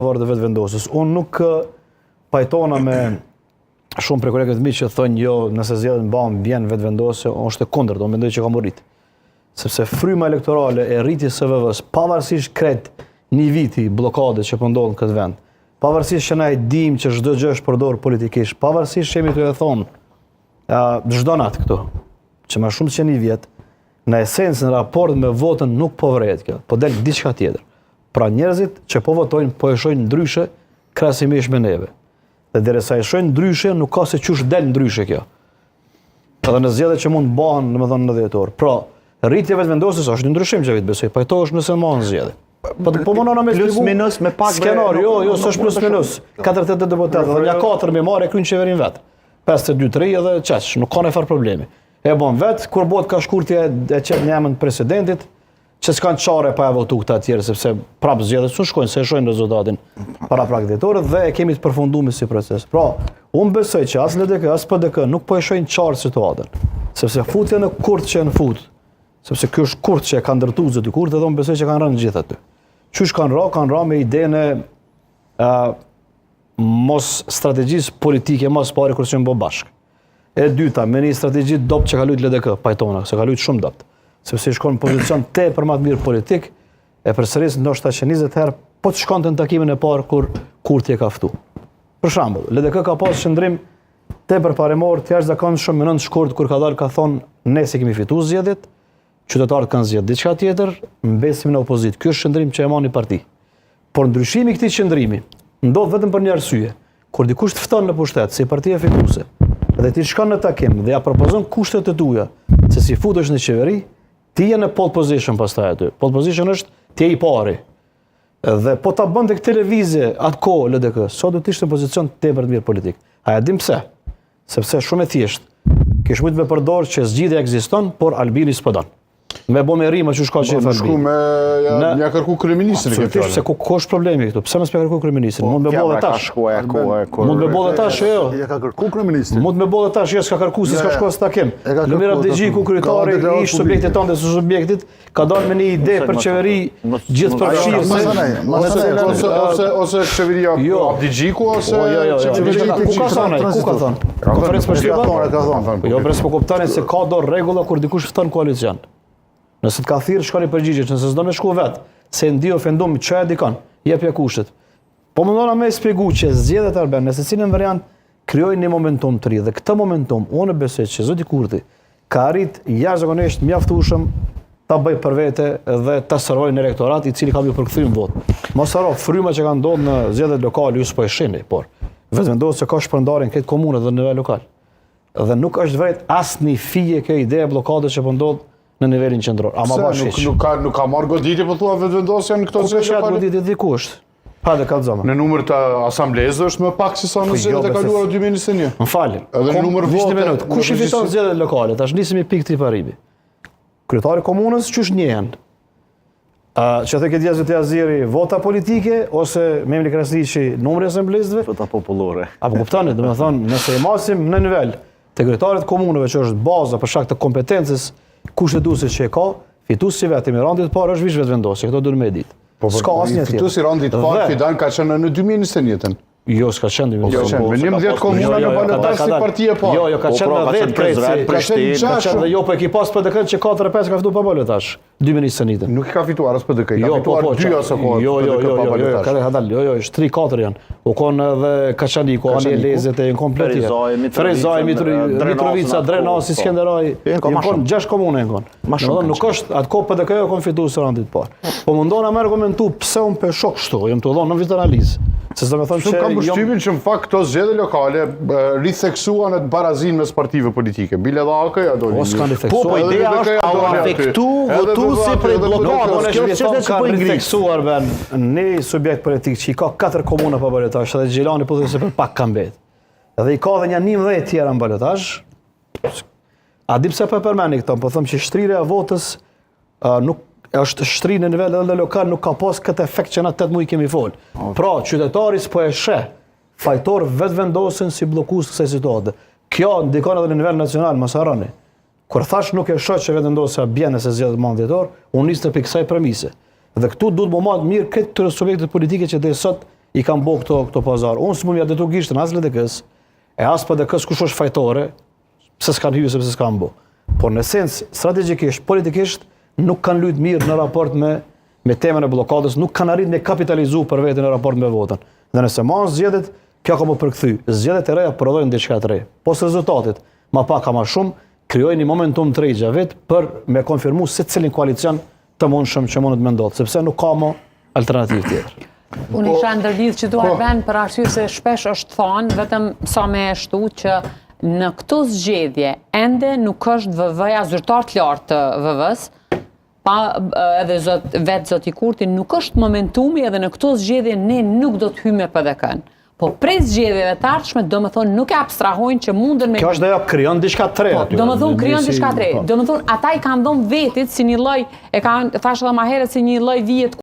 dhe vetëvendosjes. Unë nuk pajtona me shumë prej kolegëve të mi që thonë jo, nëse zgjedhën banë vjen vetëvendosje, unë është e kundërt, unë mendoj që ka rrit. Sepse fryma elektorale e rritjes së VV-s, pavarësisht krejt një viti blokade që po ndodhin në këtë vend, pavarësisht që na e dim që çdo gjë është përdorur politikisht, pavarësisht që jemi të e thonë çdo natë këtu, që më shumë se një vit, në esencë në raport me votën nuk po vret kjo, po del diçka tjetër. Pra njerëzit që po votojnë po e shohin ndryshe krahasimisht me neve. Dhe derisa e shohin ndryshe, nuk ka se çush del ndryshe kjo. Edhe në zgjedhjet që mund bëhen, domethënë në 10 orë. Pra, rritja e vetëvendosjes është një ndryshim që besoj, pajtohesh nëse mund zgjedhje. Po mënona me plus minus me pak skenari, jo, s'është plus minus. 48 deputet, dhe ja 4 me marrë kryen qeverinë vet. 5-2-3 edhe çesh, nuk ka ne far problemi. E bën vet, kur bëhet ka shkurtje e çet në emën presidentit, që s'kan çare pa e votu këta tjerë, sepse prapë zgjedhjet s'u shkojnë, se e shohin rezultatin para praktikëtorët dhe e kemi të përfunduar si proces. Pra, unë besoj që as LDK, as PDK nuk po e shohin qartë situatën, sepse futja në kurth që në fut, sepse ky është kurth që e ka ndërtuar zoti kurth, edhe unë besoj që kanë rënë gjithë aty. Qysh kanë ra me idenë mos strategjisë politike mos pari kur që më bë bashkë. E dyta, me një strategji dopt që ka luajtur LDK, pajtona, se ka luajtur shumë dopt. Sepse shkon në pozicion tepër më të mirë politik, e përsëris ndoshta që 20 herë po të shkonte në takimin e parë kur Kurti e ka ftuar. Për shembull, LDK ka pas qendrim tepër paremor të jashtëzakonshëm në 9 shkurt kur ka dalë ka thonë ne se kemi fituar zgjedhjet, qytetarët kanë zgjedhur diçka tjetër, mbesim në opozitë. Ky është qendrim që e mani parti. Por ndryshimi i këtij qendrimi ndodh vetëm për një arsye. Kur dikush të fton në pushtet si partia fituese, dhe ti shkon në takim dhe ja propozon kushtet e tua se si futesh në qeveri, ti je në pole position pastaj aty. Pole position është ti je i pari. Dhe po ta bënte këtë televizje atkohë LDK, sot do të ishte në pozicion tepër të mirë politik. A e dim pse? Sepse shumë e thjeshtë. Kish mund të më përdor që zgjidhja ekziston, por Albini s'po don. Me bë me rima që shka qef Albini. Ja kërku kryeministrin këtë fjalë. Se ku është problemi këtu? Pse mos pe kërku kryeministrin? Mund me bë dhe tash. Mund me bë dhe tash, jo. Ja ka kërku kryeministrin. Mund me bë dhe tash, jo s'ka kërku, se s'ka shkuar takim. Lumira Degjiku, kryetari i ish subjektit tonë së subjektit, ka dalë me një ide për qeveri gjithëpërfshirëse. Ose qeveria Degjiku ose qeveria ku ka thënë? Konferencë për shtypja? Jo, pres po kuptoni se ka do rregulla kur dikush fton koalicion. Nëse të ka thirrë shkoni përgjigjesh, nëse s'do me shku vetë, se ndi ofendum çfarë dikon, jepja kushtet. Po mundona me shpjegu që zgjedhjet arben, nëse cilën variant krijojnë një momentum të ri dhe këtë momentum unë besoj që zoti Kurti ka arrit jashtëzakonisht mjaftueshëm ta bëj për vete dhe ta servojë në elektorat i cili ka mbi përkthyer vot. Mos haro fryma që kanë ndodhur në zgjedhjet lokale, ju s'po e shihni, por vetëvendosja ka shpërndarjen këtë komunë dhe në nivel lokal. Dhe nuk është vërtet asnjë fije kjo ide e bllokadës që po ndodh në nivelin qendror. Ama bashkë. Nuk ka marrë goditje po thua vetëvendosja në këto zgjedhje. Po goditje di kusht. Pa dhe kallëzoma. Në numër të asamblezë është më pak se sa në zgjedhjet e kaluara 2021. M'fal. Edhe në numër vote. Kush i fiton zgjedhjet lokale? Tash nisemi pikë tri parimi. Kryetari komunës çush njehen. Që të këtë jashtë të aziri vota politike, ose me emri krasniqi numri asamblezëve? Vota popullore. Apo kuptoni, do të thonë, nëse e masim në nivel të kryetarit komunëve që është baza për shkak të kompetencës kushtetuese që e ka, fituesi vetë i randit të parë është vish vetëvendosje, këto duhet me ditë. S'ka asnjë tjetër. Fituesi randit të parë Fidan ka qenë në 2021. Jo, s'ka qenë 2021. Me 11 komuna në balotazh si partia po. Jo, ka qenë 10 krejtësi, ka qenë dhe jo po ekipas PDK që 4-5 ka fituar pa balotazh 2021. Nuk i ka fituar as PDK, ka fituar 2 ose po. Jo, ka dalë, jo, 3-4 janë. U kanë edhe Kaçaniku, ani Lezet e komplet. Ferizaj, Mitrovica, Drenasi, Skenderaj, janë 6 komune janë. Nuk është atko PDK-ja kanë fituar randit të parë. Po mundona me argumentu pse unë pe shok kështu, jam të dhënë në vetë analizë. Se s'do të thonë që kam përshtypjen që në fakt këto zgjedhje lokale ritheksuan atë barazinë mes partive politike. Bile dha AK ja doli. Po ideja është au afektu votuesi për bllokadën. Kjo është që po i ngrihesuar në subjekt politik që i ka 4 komuna pa balotazh, edhe Xhelani po thotë se për pak ka mbet. Edhe i ka edhe një 11 tjera në balotazh. A di pse po përmendni këto? Po them që shtrirja e votës nuk është shtrirë në nivel edhe lokal, nuk ka pas këtë efekt që na 8 muaj kemi fol. Pra, qytetari s'po e sheh fajtor vetëvendosin si bllokues kësaj situate. Kjo ndikon edhe në nivel nacional, mos harroni. Kur thash nuk e shoh që vetëvendosja bën nëse zgjedhet mandator, unë nis në pikë kësaj premise. Dhe këtu duhet më marrë mirë këtë subjekte politike që deri sot i kanë bo këto pazar. Unë së mund mja detu gishtën as LDK-s, e as PDK-s kush është fajtore, pse s'kanë hyrë, sepse s'kanë bo. Por në esencë, strategjikisht, politikisht, nuk kanë lujtë mirë në raport me temën e blokadës, nuk kanë arrit me kapitalizu për vetën në raport me votën. Dhe nëse ma në zgjedhjet, kjo ka më përkthy. Zgjedhjet e reja prodhojnë diçka të re. Pos rezultatit, ma pak ka ma shumë, krijojnë një momentum të rejgja vetë për me konfirmu se cilin koalicion të mundshëm që mundet me ndodhë, sepse nuk ka më alternativë tjetër. Unë isha ndërlidh që duar vend për arsye se shpesh është thonë, vetëm sa me e shtu që në këto zgjedhje ende nuk është VV-ja zyrtar të lartë të VV-s, pa edhe vetë zoti Kurti, nuk është momentumi edhe në këto zgjedhje ne nuk do të hyjmë me PDK-n. Po prej zgjedhjeve të ardhshme, do më thonë, nuk e abstrahojnë që mundën me... Kjo është dhe jo krijon diçka të re. Do më thonë, krijon diçka të re. Do më thonë, ata i kanë dhënë vetit si një lloj, e kanë thashë edhe më herët si një lloj vijet